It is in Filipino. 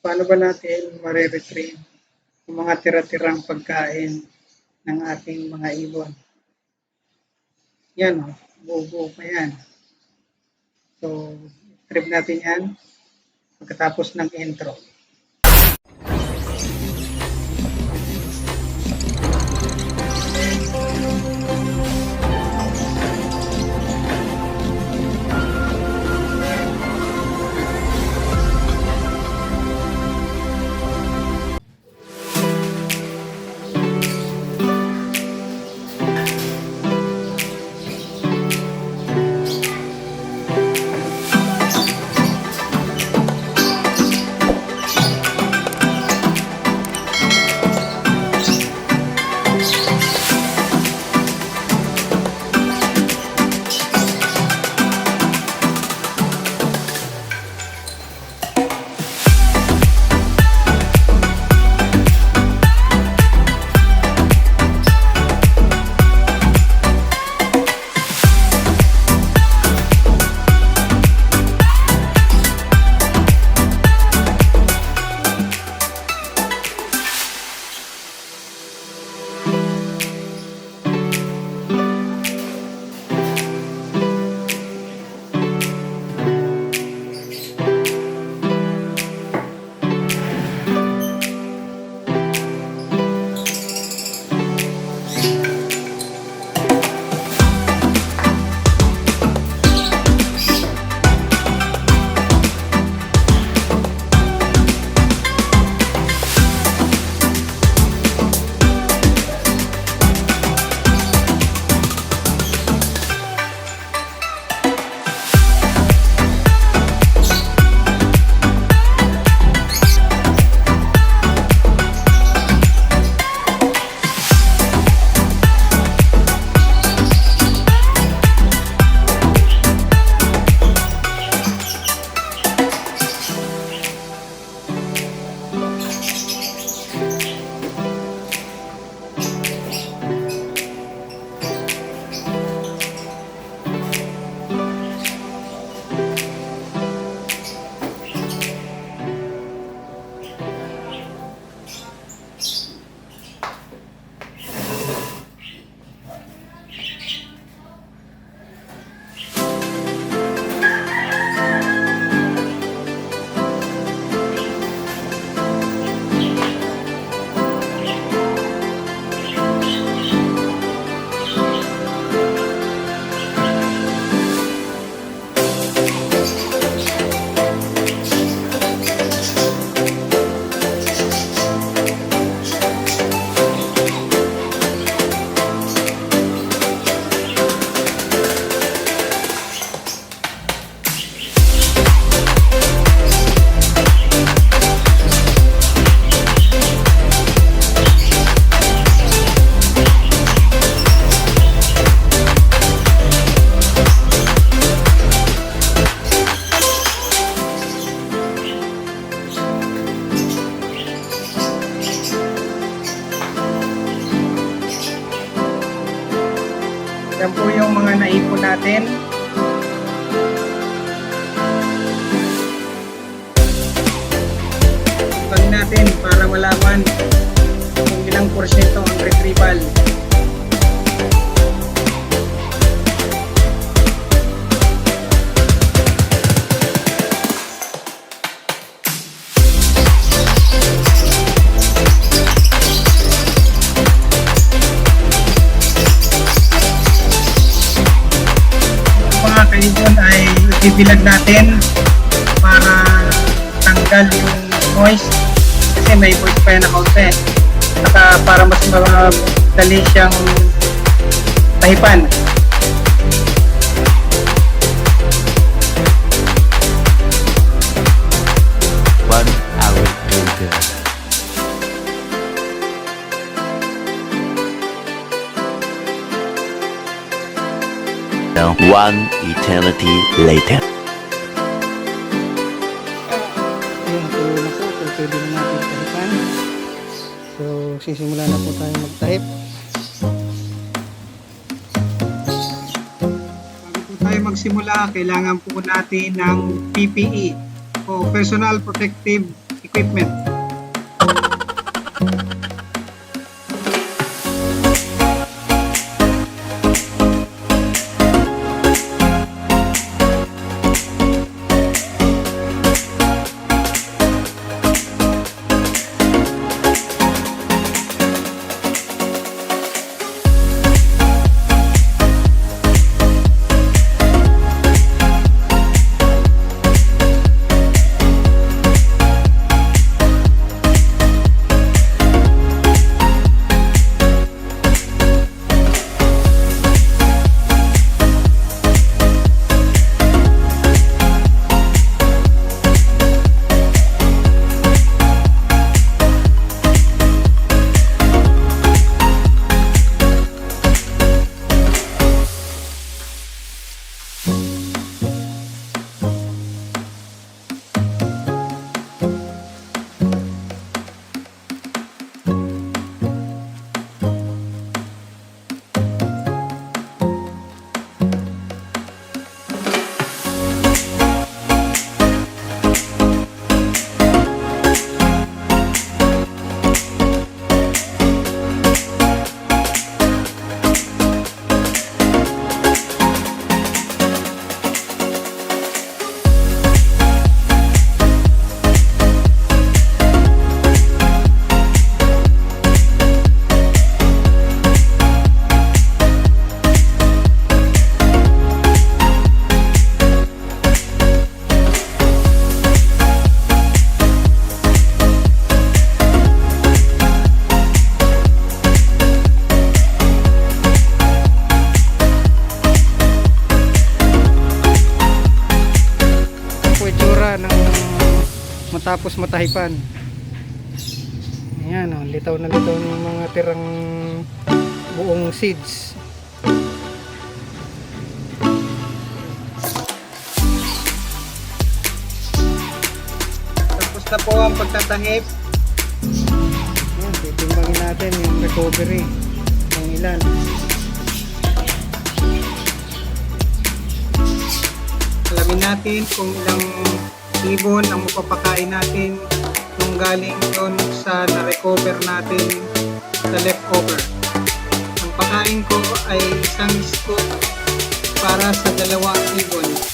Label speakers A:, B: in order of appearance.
A: Paano ba natin mare-retrieve yung mga tira-tirang pagkain ng ating mga ibon? Yan, oh, buo-buo pa yan. So, retrieve natin yan pagkatapos ng intro. Yan po yung mga naipon natin. Pag natin para malaman kung ilang porsyento ang retrieval. Ibon ay ibilag natin para tanggal yung noise kasi may voice pa yan na kaunti, saka para mas madali siyang tahipan.
B: One hour later. One eternity later.
A: Ayan, tulo na po. So, pwede na natin tahipan. So, sisimula na po tayo magtahip. Bago po tayo magsimula, kailangan po natin ng PPE o Personal Protective equipment. Matapos matahipan. Ayan o, litaw na litaw ng mga tirang buong seeds. Tapos na po ang pagtatahip. Ayan, titimbangin natin yung recovery ng ilan. Alamin natin kung ilang ibon ang mapapakain natin nung galing doon sa na-recover natin sa leftover. Ang pakain ko ay isang scoop para sa 2 ibon.